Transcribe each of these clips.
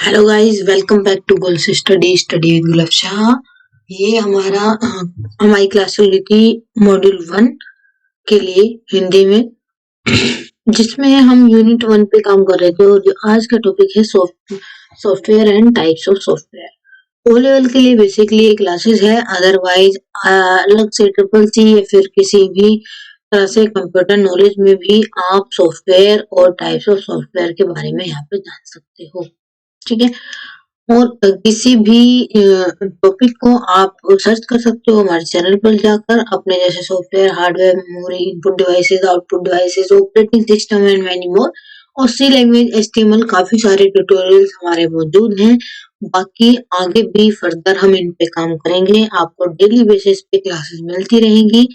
Hello guys, welcome back to goals study with Gulab Shah. ये हमारी class चल रही थी मॉड्यूल 1 के लिए हिंदी में, जिसमें हम यूनिट 1 पे काम कर रहे थे। और जो आज का टॉपिक है software and types of software. O level के लिए बेसिकली क्लासेस है, अदरवाइज अलग से ट्रिपल सी या फिर किसी भी तरह से कंप्यूटर नॉलेज में भी आप सॉफ्टवेयर और टाइप्स ऑफ सॉफ्टवेयर के बारे में यहाँ पे जान सकते हो। ठीक है। और किसी भी टॉपिक को आप सर्च कर सकते हो हमारे चैनल पर जाकर, अपने जैसे software, hardware, memory, input devices, output devices, operating system and many more. और सी लैंग्वेज, एचटीएमएल, काफी सारे ट्यूटोरियल्स हमारे मौजूद हैं। बाकी आगे भी फर्दर हम इन पे काम करेंगे। आपको डेली बेसिस पे क्लासेस मिलती रहेंगी।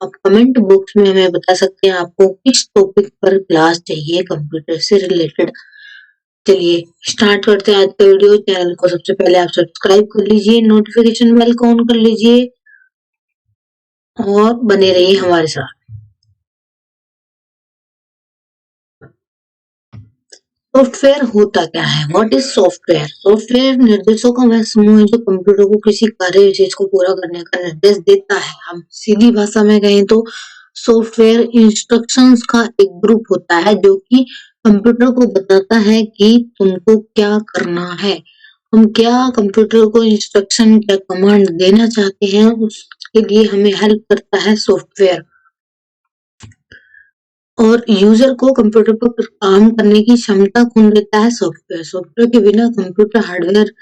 आप कमेंट बॉक्स में हमें बता सकते हैं आपको किस टॉपिक पर क्लास चाहिए कंप्यूटर से रिलेटेड। चलिए स्टार्ट करते हैं आज का वीडियो। चैनल को सबसे पहले आप सब्सक्राइब कर लीजिए, नोटिफिकेशन बेल को ऑन कर लीजिए और बने रहिए हमारे साथ। सॉफ्टवेयर होता क्या है? What is software? सॉफ्टवेयर निर्देशों का वह समूह है जो कंप्यूटर को किसी कार्य विशेष को पूरा करने का निर्देश देता है। हम सीधी भाषा में कहें तो सॉफ्टवेयर इंस्ट्रक्शंस का एक ग्रुप होता है जो कि कंप्यूटर को बताता है कि तुमको क्या करना है। हम क्या कंप्यूटर को इंस्ट्रक्शन, क्या कमांड देना चाहते हैं, उसके लिए हमें हेल्प करता है सॉफ्टवेयर। और यूजर को कंप्यूटर पर काम करने की क्षमता कौन देता है? सॉफ्टवेयर। सॉफ्टवेयर के बिना कंप्यूटर हार्डवेयर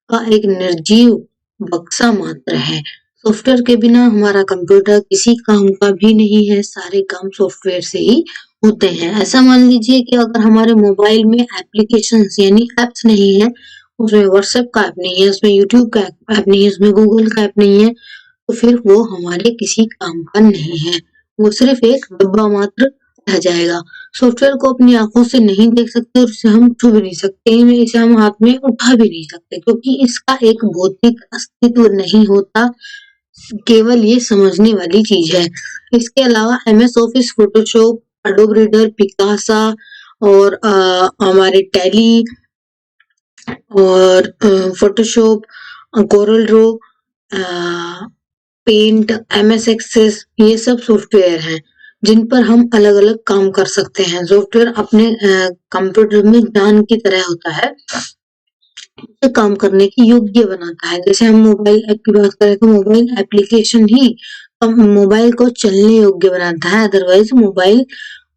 का एक निर्जीव बक्सा मात्र है। सॉफ्टवेयर के बिना हमारा कंप्यूटर किसी काम का भी नहीं है। सारे काम सॉफ्टवेयर से ही होते हैं। ऐसा मान लीजिए कि अगर हमारे मोबाइल में एप्लीकेशंस यानी एप्स नहीं है, उसमें व्हाट्सएप का ऐप नहीं है, उसमें यूट्यूब का ऐप नहीं है, उसमें गूगल का ऐप नहीं है, तो फिर वो हमारे किसी काम का नहीं है। वो सिर्फ एक डब्बा मात्र रह जाएगा। सॉफ्टवेयर को अपनी आंखों से नहीं देख सकते और इसे हम छू भी नहीं सकते, इसे हम हाथ में उठा भी नहीं सकते, क्योंकि इसका एक भौतिक अस्तित्व नहीं होता। केवल ये समझने वाली चीज है। इसके अलावा MS Office, Photoshop, Adobe Reader, Picasa और हमारे टैली और Photoshop, Corel Draw, paint, MS Access, ये सब सॉफ्टवेयर हैं जिन पर हम अलग अलग काम कर सकते हैं। सॉफ्टवेयर अपने कंप्यूटर में जान की तरह होता है, उसे काम करने की योग्य बनाता है। जैसे हम मोबाइल ऐप की बात करें तो मोबाइल एप्लीकेशन ही मोबाइल को चलने योग्य बनाता है, अदरवाइज मोबाइल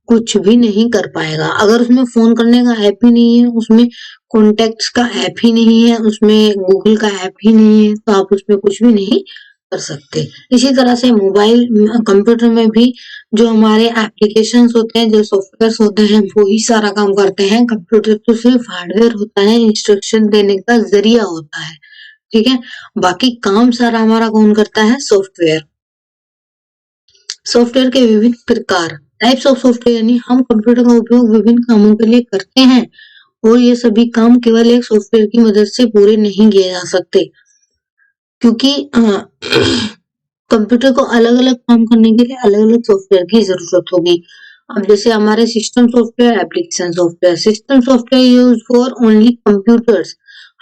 कुछ भी नहीं कर पाएगा। अगर उसमें फोन करने का ऐप ही नहीं है, उसमें कॉन्टेक्ट्स का ऐप ही नहीं है, उसमें गूगल का ऐप ही नहीं है, तो आप उसमें कुछ भी नहीं कर सकते। इसी तरह से मोबाइल कंप्यूटर में भी जो हमारे एप्लीकेशंस होते हैं, जो सॉफ्टवेयर होते हैं, वो ही सारा काम करते हैं। कंप्यूटर तो सिर्फ हार्डवेयर होता है, इंस्ट्रक्शन देने का जरिया होता है। ठीक है। बाकी काम सारा हमारा कौन करता है? सॉफ्टवेयर। सॉफ्टवेयर के विभिन्न प्रकार, टाइप्स ऑफ सॉफ्टवेयर, यानी हम कंप्यूटर का उपयोग विभिन्न कामों के लिए करते हैं और ये सभी काम केवल एक सॉफ्टवेयर की मदद से पूरे नहीं किए जा सकते, क्योंकि कंप्यूटर को अलग अलग काम करने के लिए अलग अलग सॉफ्टवेयर की जरूरत होगी। अब जैसे हमारे system software, application software. System software use for only computers,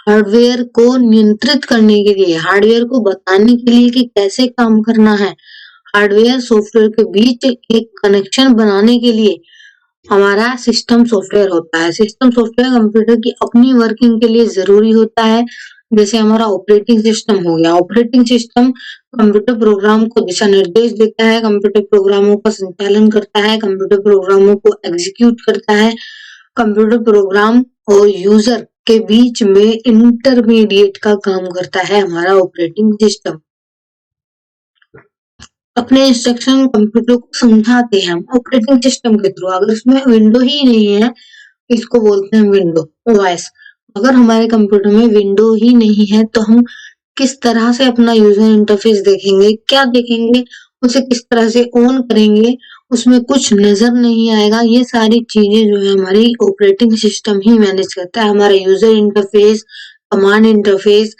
hardware को नियंत्रित करने के लिए, हार्डवेयर को बताने के लिए कि कैसे काम करना है। हार्डवेयर सॉफ्टवेयर के बीच एक कनेक्शन बनाने के लिए हमारा सिस्टम सॉफ्टवेयर होता है। सिस्टम सॉफ्टवेयर कंप्यूटर की अपनी वर्किंग के लिए जरूरी होता है। जैसे हमारा ऑपरेटिंग सिस्टम हो गया। ऑपरेटिंग सिस्टम कंप्यूटर प्रोग्राम को दिशा निर्देश देता है, कंप्यूटर प्रोग्रामों का संचालन करता है, कंप्यूटर प्रोग्रामों को एग्जीक्यूट करता है। कंप्यूटर प्रोग्राम और यूजर के बीच में इंटरमीडिएट का काम करता है हमारा ऑपरेटिंग सिस्टम। अपने इंस्ट्रक्शन कंप्यूटर को समझाते हैं हम ऑपरेटिंग सिस्टम के थ्रू। अगर उसमें विंडो ही नहीं है, इसको बोलते हैं विंडो ओएस। अगर हमारे कंप्यूटर में विंडो ही नहीं है तो हम किस तरह से अपना यूजर इंटरफेस देखेंगे, क्या देखेंगे, उसे किस तरह से ऑन करेंगे, उसमें कुछ नजर नहीं आएगा। ये सारी चीजें जो है हमारी ऑपरेटिंग सिस्टम ही मैनेज करता है। हमारा यूजर इंटरफेस, कमांड इंटरफेस,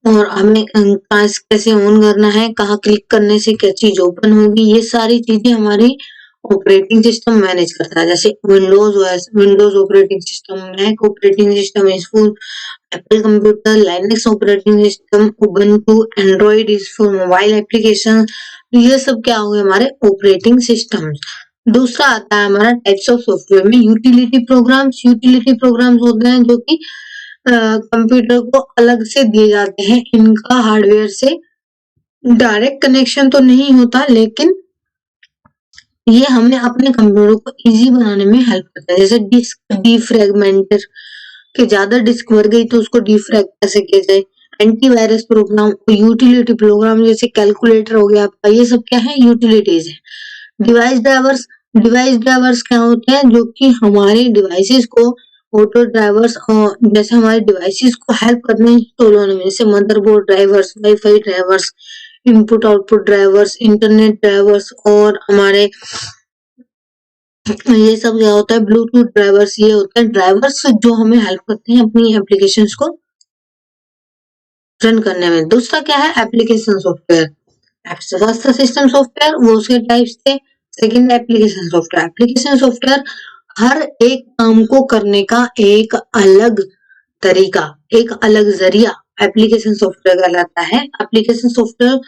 और हमें कैसे ऑन करना है, कहाँ क्लिक करने से क्या चीज ओपन होगी, ये सारी चीजें हमारी ऑपरेटिंग सिस्टम मैनेज करता है, जैसे Windows OS, Windows operating system, Mac operating system is for Apple computer, Linux operating system, Ubuntu, Android is for mobile application. ये सब क्या हो गए हमारे ऑपरेटिंग सिस्टम्स। दूसरा आता है हमारा टाइप्स ऑफ सॉफ्टवेयर में यूटिलिटी प्रोग्राम्स। यूटिलिटी प्रोग्राम्स होते हैं जो कि कंप्यूटर को अलग से दिए जाते हैं, इनका हार्डवेयर से डायरेक्ट कनेक्शन तो नहीं होता, लेकिन ये हमें अपने कंप्यूटर को इजी बनाने में हेल्प करता है। जैसे डिस्क डीफ्रेगमेंटर, कि ज्यादा डिस्क भर गई तो उसको डीफ्रैग कैसे किया जाए। एंटीवायरस प्रोग्राम, यूटिलिटी प्रोग्राम जैसे कैलकुलेटर हो गया आपका, ये सब क्या है, यूटिलिटीज है। डिवाइस ड्राइवर्स, डिवाइस ड्राइवर्स क्या होते हैं, जो कि हमारे डिवाइसेस को, ऑटो ड्राइवर्स जैसे हमारे डिवाइसेस को हेल्प करते हैं इंस्टॉल होने में, जैसे motherboard drivers, wifi drivers, input output drivers, internet drivers, और हमारे ये सब क्या होता है, ब्लूटूथ ड्राइवर्स। ये होते हैं ड्राइवर्स जो हमें हेल्प करते हैं अपनी एप्लीकेशंस को रन करने में। दूसरा क्या है, application software. First system software, वो उसके टाइप्स थे। Second application software. Application software हर एक काम को करने का एक अलग तरीका, एक अलग जरिया एप्लीकेशन सॉफ्टवेयर कहलाता है। एप्लीकेशन सॉफ्टवेयर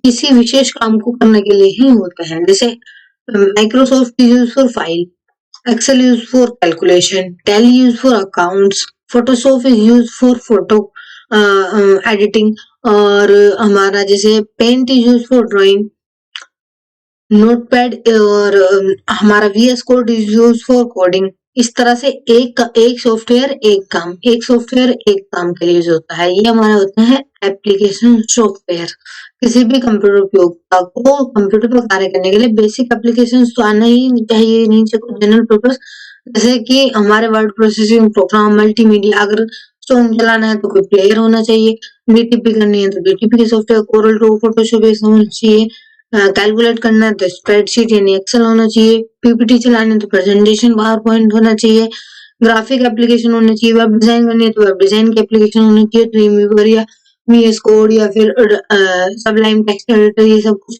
किसी विशेष काम को करने के लिए ही होता है। जैसे Microsoft is use for file, Excel use for calculation, Tally use for accounts, Photoshop is use for photo editing, और हमारा जैसे paint is use for drawing, Notepad, और हमारा VS code is use for coding. इस तरह से एक software एक काम, एक सॉफ्टवेयर एक काम के लिए यूज होता है। ये हमारा होता है एप्लीकेशन सॉफ्टवेयर। किसी भी कंप्यूटर उपयोगता को कंप्यूटर पर कार्य करने के लिए बेसिक एप्लीकेशन तो आना ही चाहिए, नहीं चाहिए जनरल पर्पस, जैसे कि हमारे वर्ड प्रोसेसिंग प्रोग्राम, मल्टीमीडिया, अगर सॉन्ग चलाना है तो कोई प्लेयर होना चाहिए, डीटीपी करनी है तो डीटीपी के सॉफ्टवेयर, कोरल ड्रॉ, फोटोशॉप ये समझ चाहिए, कैलकुलेट करना है तो स्प्रेडशीट यानी एक्सेल होना चाहिए, पीपीटी चलाने है तो प्रेजेंटेशन पावर पॉइंट होना चाहिए, ग्राफिक एप्लीकेशन होना चाहिए, वेब डिजाइन करनी है तो वेब डिजाइन की एप्लीकेशन होनी चाहिए, ड्रीमवीवर या VS कोड या फिर सबलाइम टेक्स्ट एडिटर, ये सब कुछ।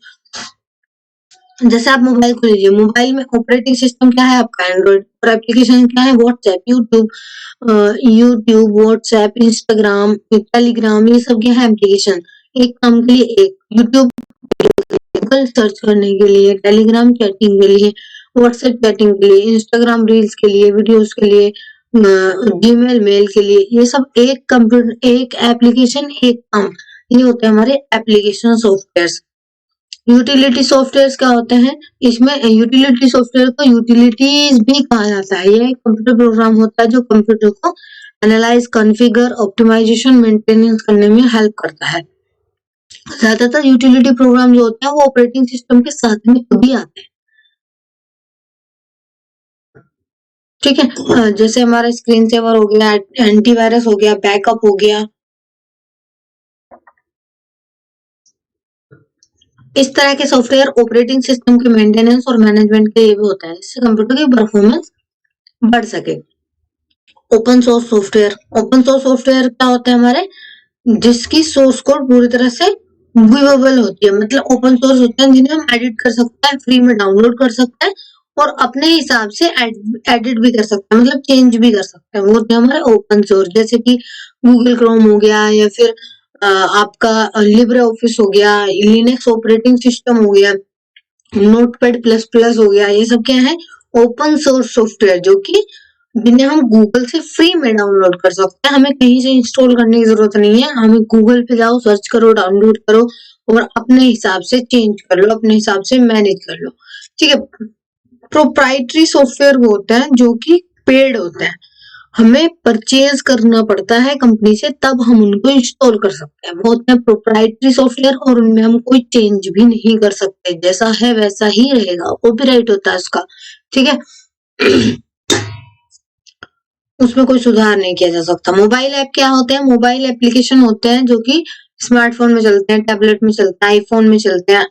जैसे आप मोबाइल को लीजिए, मोबाइल में ऑपरेटिंग सिस्टम क्या है आपका, एंड्रॉइड, और एप्लीकेशन क्या है, WhatsApp, YouTube, WhatsApp, Instagram, Telegram, ये सब क्या है एप्लीकेशन। एक काम के लिए एक, यूट्यूब गूगल सर्च करने के लिए, टेलीग्राम चैटिंग के लिए, व्हाट्सएप चैटिंग के लिए, इंस्टाग्राम रील्स के लिए, वीडियोस के लिए, जीमेल मेल के लिए, ये सब एक कंप्यूटर, एक एप्लीकेशन, एक काम, ये होते हैं हमारे एप्लीकेशन सॉफ्टवेयर। यूटिलिटी सॉफ्टवेयर क्या होते हैं, इसमें यूटिलिटी सॉफ्टवेयर को यूटिलिटीज भी कहा जाता है। यह एक कंप्यूटर प्रोग्राम होता है जो कंप्यूटर को एनालाइज, कॉन्फ़िगर, ऑप्टिमाइजेशन, मेंटेनेंस करने में हेल्प करता है। ज्यादातर यूटिलिटी प्रोग्राम जो होते हैं वो ऑपरेटिंग सिस्टम के साथ में खुद ही आते हैं, ठीक है। जैसे हमारा स्क्रीन सेवर हो गया, एंटीवायरस हो गया, बैकअप हो गया, इस तरह के सॉफ्टवेयर ऑपरेटिंग सिस्टम के मेंटेनेंस और मैनेजमेंट के लिए भी होता है, जिससे कंप्यूटर की परफॉर्मेंस बढ़ सके। Open source software, open source software क्या होता है हमारे, जिसकी सोर्स कोड पूरी तरह से व्यूएबल होती है, मतलब ओपन सोर्स होते हैं जिन्हें हम एडिट कर सकते हैं, फ्री में डाउनलोड कर सकते हैं और अपने हिसाब से एडिट भी कर सकते हैं, मतलब चेंज भी कर सकते हैं, वो होते हैं हमारे ओपन सोर्स। जैसे कि गूगल क्रोम हो गया, या फिर आपका लिब्रे ऑफिस हो गया, लिनक्स ऑपरेटिंग सिस्टम हो गया, नोटपैड प्लस प्लस हो गया, ये सब क्या है, ओपन सोर्स सॉफ्टवेयर, जो कि जिन्हें हम गूगल से फ्री में डाउनलोड कर सकते हैं। हमें कहीं से इंस्टॉल करने की जरूरत नहीं है, हमें गूगल पे जाओ, सर्च करो, डाउनलोड करो और अपने हिसाब से चेंज कर लो, अपने हिसाब से मैनेज कर लो, ठीक है। प्रोप्राइटरी सॉफ्टवेयर वो होता है जो कि पेड होता है, हमें परचेज करना पड़ता है कंपनी से, तब हम उनको इंस्टॉल कर सकते हैं, वो होते हैं प्रोप्राइटरी सॉफ्टवेयर, और उनमें हम कोई चेंज भी नहीं कर सकते, जैसा है वैसा ही रहेगा, कॉपीराइट होता है उसका, ठीक है। उसमें कोई सुधार नहीं किया जा सकता। मोबाइल ऐप क्या होते हैं, मोबाइल एप्लीकेशन होते हैं जो कि स्मार्टफोन में चलते हैं, टैबलेट में चलते हैं, आईफोन में चलते हैं,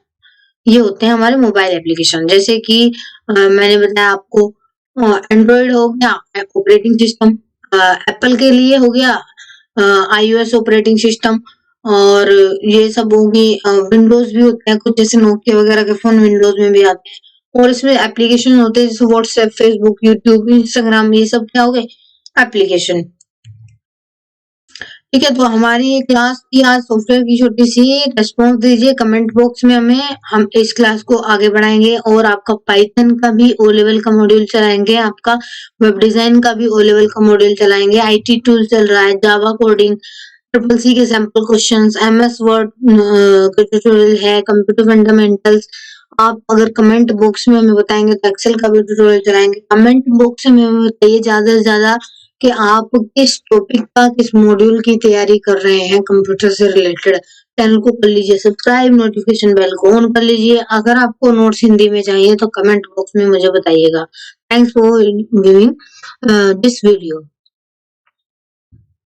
ये होते हैं हमारे मोबाइल एप्लीकेशन। जैसे कि मैंने बताया आपको, एंड्रॉइड हो गया ऑपरेटिंग सिस्टम, एप्पल के लिए हो गया iOS ऑपरेटिंग सिस्टम, और ये सब होगी, विंडोज भी होते हैं कुछ, जैसे नोकिया वगैरह के फोन विंडोज में भी आते हैं, और इसमें एप्लीकेशन होते हैं जैसे व्हाट्सएप, फेसबुक, यूट्यूब, इंस्टाग्राम, ये सब क्या हो गए एप्लीकेशन। ठीक है, तो हमारी ये क्लास थी आज सॉफ्टवेयर की छोटी सी। रिस्पॉन्स दीजिए कमेंट बॉक्स में हमें, हम इस क्लास को आगे बढ़ाएंगे और आपका पाइथन का भी ओ लेवल का मॉड्यूल चलाएंगे, आपका वेब डिजाइन का भी ओ लेवल का मॉड्यूल चलाएंगे, आईटी टूल चल रहा है, जावा कोडिंग, ट्रिपल सी के सैंपल क्वेश्चंस, एमएस वर्ड का ट्यूटोरियल है, कंप्यूटर फंडामेंटल्स। आप अगर कमेंट बॉक्स में हमें बताएंगे तो एक्सेल का भी ट्यूटोरियल चलाएंगे। कमेंट बॉक्स में हमें बताइए ज्यादा से ज्यादा कि आप किस टॉपिक का, किस मॉड्यूल की तैयारी कर रहे हैं कंप्यूटर से रिलेटेड। चैनल को कर लीजिए सब्सक्राइब, नोटिफिकेशन बेल को ऑन कर लीजिए। अगर आपको नोट्स हिंदी में चाहिए तो कमेंट बॉक्स में मुझे बताइएगा। Thanks for viewing this video.